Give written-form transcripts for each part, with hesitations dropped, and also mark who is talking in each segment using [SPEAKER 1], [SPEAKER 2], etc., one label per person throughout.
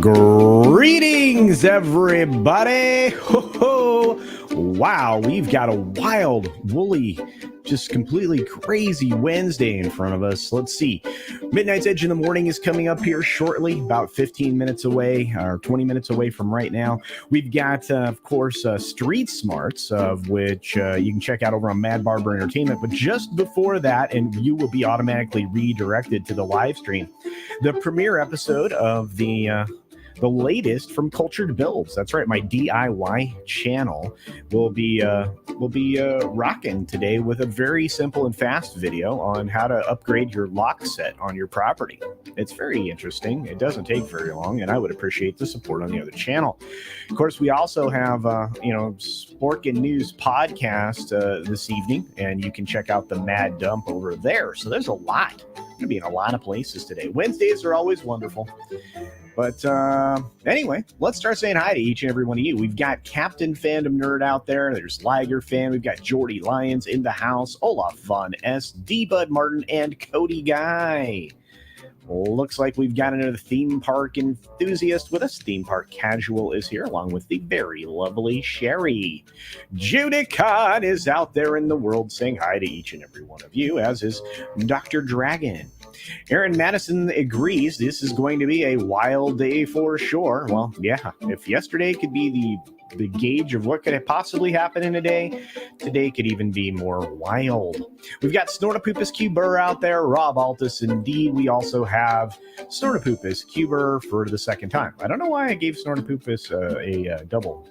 [SPEAKER 1] Greetings, everybody! Ho ho! Wow, we've got a wild, woolly, just completely crazy Wednesday in front of us. Let's see. Midnight's Edge in the Morning is coming up here shortly, about 15 minutes away, or 20 minutes away from right now. We've got, of course, Street Smarts, of which you can check out over on Mad Barber Entertainment. But just before that, and you will be automatically redirected to the live stream, the premiere episode of the latest from Cultured Builds. That's right, my DIY channel will be rocking today with a very simple and fast video on how to upgrade your lock set on your property. It's very interesting. It doesn't take very long, and I would appreciate the support on the other channel. Of course, we also have Sporkin News podcast this evening, and you can check out the Mad Dump over there. So there's a lot. I'm going to be in a lot of places today. Wednesdays are always wonderful. But anyway, let's start saying hi to each and every one of you. We've got Captain Fandom Nerd out there. There's Liger Fan. We've got Jordy Lyons in the house. Olaf Von S, D-Bud Martin, and Cody Guy. Looks like we've got another theme park enthusiast with us. Theme Park Casual is here, along with the very lovely Sherry. Judicon is out there in the world saying hi to each and every one of you, as is Dr. Dragon. Aaron Madison agrees this is going to be a wild day for sure. Well, yeah, if yesterday could be the gauge of what could possibly happen in a day, today could even be more wild. We've got Snortopoopas Cuber out there, Rob Altus. Indeed, we also have Snortopoopas Cuber for the second time. I don't know why I gave Snortopoopas a double,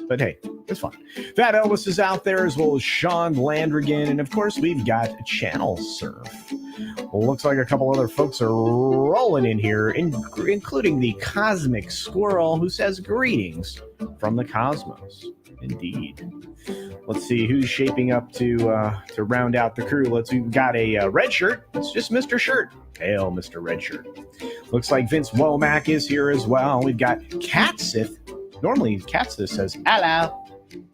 [SPEAKER 1] but hey, it's fun. Fat Elvis is out there, as well as Sean Landrigan, and of course we've got Channel Surf. Looks like a couple other folks are rolling in here, including the Cosmic Squirrel, who says greetings from the cosmos. Indeed. Let's see who's shaping up to round out the crew. We've got a red shirt. It's just Mr. Shirt. Hail, Mr. Red Shirt. Looks like Vince Womack is here as well. We've got Catsith. Normally, Catsith says hello.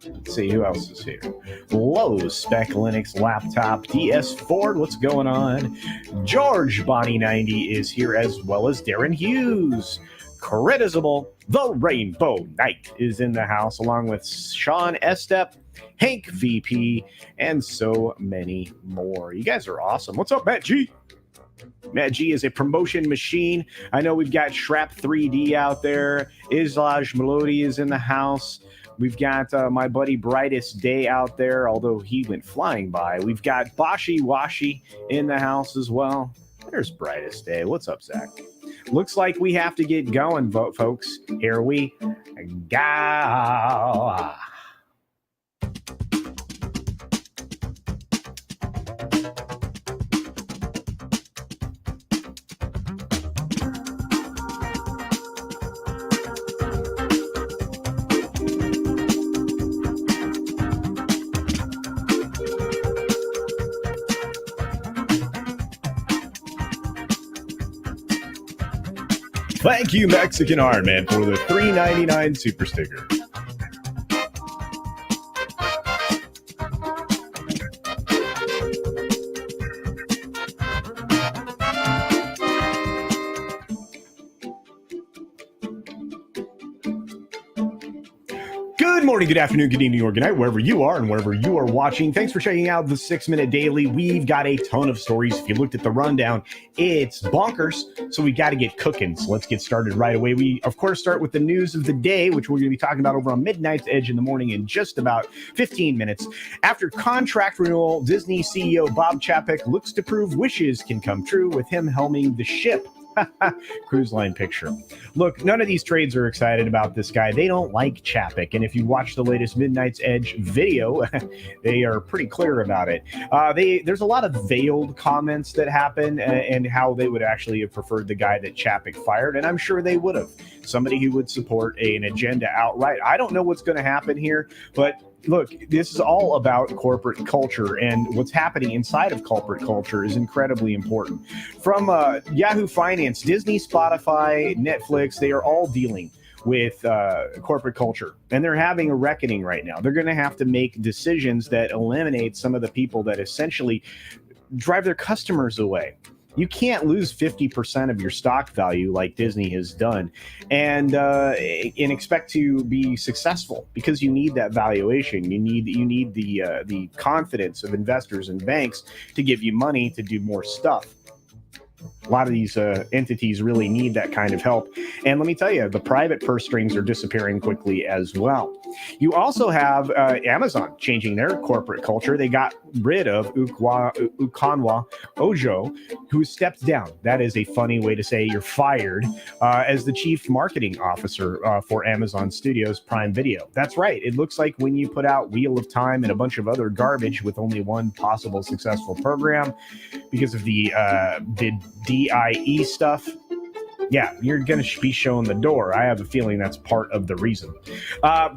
[SPEAKER 1] Let's see who else is here. Low Spec Linux Laptop DS Ford, what's going on? George Bonnie 90 is here, as well as Darren Hughes. Critizable, the Rainbow Knight is in the house, along with Sean Estep, Hank VP, and so many more. You guys are awesome. What's up, Matt G? Matt G is a promotion machine. I know we've got Shrap 3D out there. Islaj Melody is in the house. We've got my buddy Brightest Day out there, although he went flying by. We've got Bashi Washi in the house as well. There's Brightest Day. What's up, Zach? Looks like we have to get going, folks. Here we go. Thank you, Mexican Iron Man, for the $3.99 super sticker. Good morning, good afternoon, good evening, or good night, wherever you are and wherever you are watching. Thanks for checking out the 6-Minute Daily. We've got a ton of stories. If you looked at the rundown, it's bonkers, so we got to get cooking. So let's get started right away. We, of course, start with the news of the day, which we're going to be talking about over on Midnight's Edge in the Morning in just about 15 minutes. After contract renewal, Disney CEO Bob Chapek looks to prove wishes can come true with him helming the ship. Cruise line picture. Look, none of these trades are excited about this guy. They don't like Chapek, and if you watch the latest Midnight's Edge video, they are pretty clear about it. There's a lot of veiled comments that happen, and how they would actually have preferred the guy that Chapek fired, and I'm sure they would have. Somebody who would support an agenda outright. I don't know what's going to happen here, but look, this is all about corporate culture, and what's happening inside of corporate culture is incredibly important. From Yahoo Finance, Disney, Spotify, Netflix, they are all dealing with corporate culture, and they're having a reckoning right now. They're going to have to make decisions that eliminate some of the people that essentially drive their customers away. You can't lose 50% of your stock value like Disney has done and expect to be successful, because you need that valuation. You need the confidence of investors and banks to give you money to do more stuff. A lot of these entities really need that kind of help. And let me tell you, the private purse strings are disappearing quickly as well. You also have Amazon changing their corporate culture. They got rid of Ukanwa Ojo, who stepped down. That is a funny way to say you're fired, as the chief marketing officer for Amazon Studios Prime Video. That's right. It looks like when you put out Wheel of Time and a bunch of other garbage with only one possible successful program because of the DIE stuff, yeah, you're going to be shown the door. I have a feeling that's part of the reason.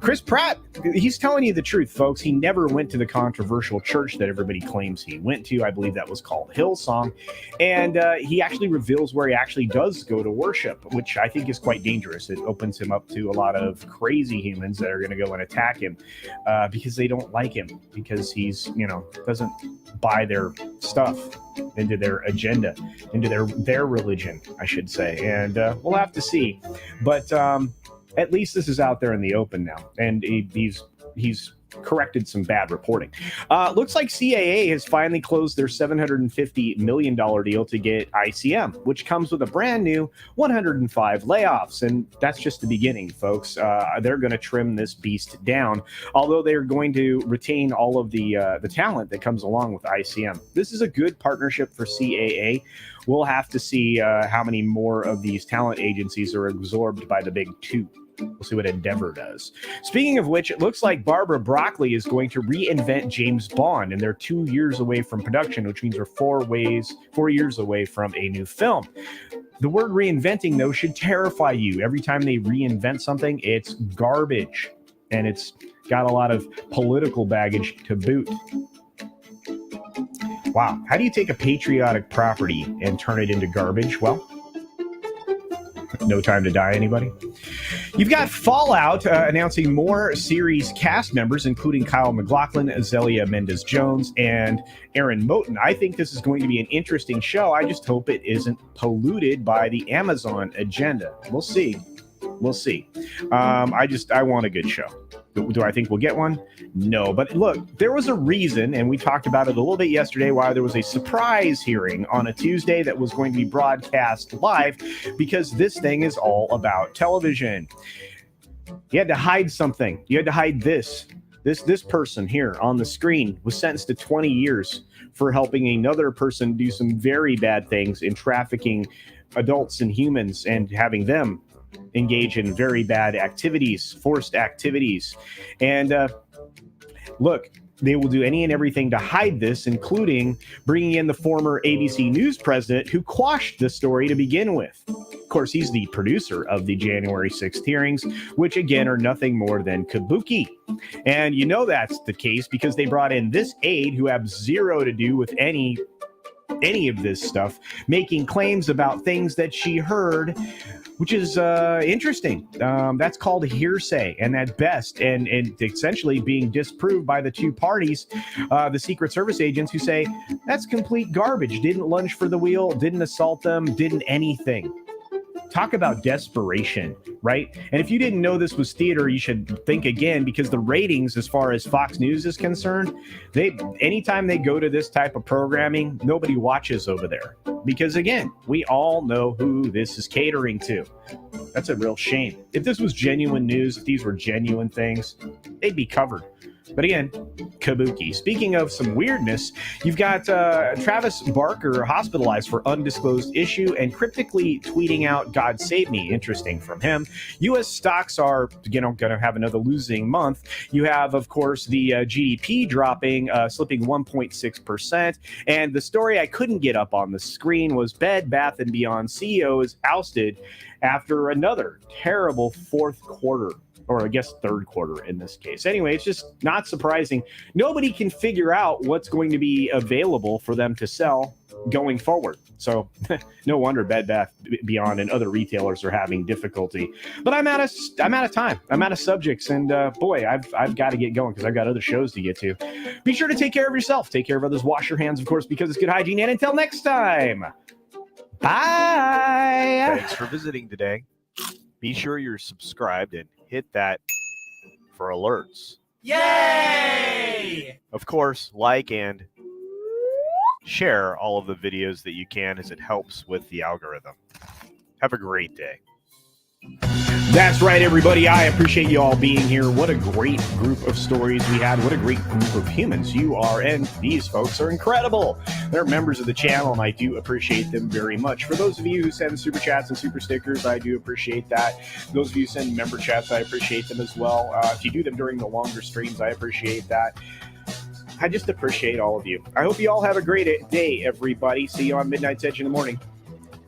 [SPEAKER 1] Chris Pratt, he's telling you the truth, folks. He never went to the controversial church that everybody claims he went to. I believe that was called Hillsong. And he actually reveals where he actually does go to worship, which I think is quite dangerous. It opens him up to a lot of crazy humans that are going to go and attack him because they don't like him, because he's, doesn't buy their stuff into their agenda, into their religion, I should say. And we'll have to see. But at least this is out there in the open now. And he's corrected some bad reporting. Looks like CAA has finally closed their $750 million deal to get ICM, which comes with a brand new 105 layoffs. And that's just the beginning, folks. They're going to trim this beast down, although they're going to retain all of the talent that comes along with ICM. This is a good partnership for CAA. We'll have to see how many more of these talent agencies are absorbed by the big two. We'll see what Endeavor does. Speaking of which, it looks like Barbara Broccoli is going to reinvent James Bond, and they're 2 years away from production, which means we're 4 years away from a new film. The word reinventing, though, should terrify you. Every time they reinvent something, it's garbage, and it's got a lot of political baggage to boot. Wow. How do you take a patriotic property and turn it into garbage? Well, No Time to Die, anybody? You've got Fallout announcing more series cast members, including Kyle MacLachlan, Zelia Mendes-Jones, and Aaron Moten. I think this is going to be an interesting show. I just hope it isn't polluted by the Amazon agenda. We'll see. We'll see. I want a good show. Do I think we'll get one? No. But look, there was a reason, and we talked about it a little bit yesterday, why there was a surprise hearing on a Tuesday that was going to be broadcast live, because this thing is all about television. You had to hide something. You had to hide this. This person here on the screen was sentenced to 20 years for helping another person do some very bad things in trafficking adults and humans and having them engage in very bad activities, forced activities. And look, they will do any and everything to hide this, including bringing in the former ABC News president who quashed the story to begin with. Of course, he's the producer of the January 6th hearings, which again are nothing more than kabuki. And you know that's the case because they brought in this aide who have zero to do with any of this stuff, making claims about things that she heard, which is interesting. That's called hearsay, and at best, and essentially being disproved by the two parties, the Secret Service agents who say that's complete garbage, didn't lunge for the wheel, didn't assault them, didn't anything. Talk about desperation, right? And if you didn't know this was theater, you should think again, because the ratings, as far as Fox News is concerned, anytime they go to this type of programming, nobody watches over there. Because again, we all know who this is catering to. That's a real shame. If this was genuine news, if these were genuine things, they'd be covered. But again, kabuki. Speaking of some weirdness, you've got Travis Barker hospitalized for undisclosed issue and cryptically tweeting out, "God save me." Interesting from him. U.S. stocks are, going to have another losing month. You have, of course, the GDP dropping, slipping 1.6%. And the story I couldn't get up on the screen was Bed Bath & Beyond CEO is ousted after another terrible fourth quarter. Or I guess third quarter in this case. Anyway, it's just not surprising. Nobody can figure out what's going to be available for them to sell going forward. So no wonder Bed Bath Beyond and other retailers are having difficulty. But I'm out of time. I'm out of subjects. And boy, I've got to get going because I've got other shows to get to. Be sure to take care of yourself. Take care of others. Wash your hands, of course, because it's good hygiene. And until next time, Bye.
[SPEAKER 2] Thanks for visiting today. Be sure you're subscribed and hit that for alerts.
[SPEAKER 3] Yay!
[SPEAKER 2] Of course, like and share all of the videos that you can, as it helps with the algorithm. Have a great day.
[SPEAKER 1] That's right, everybody. I appreciate you all being here. What a great group of stories we had. What a great group of humans you are. And these folks are incredible. They're members of the channel, and I do appreciate them very much. For those of you who send super chats and super stickers, I do appreciate that. Those of you who send member chats, I appreciate them as well. If you do them during the longer streams, I appreciate that. I just appreciate all of you. I hope you all have a great day, everybody. See you on Midnight's Edge in the morning.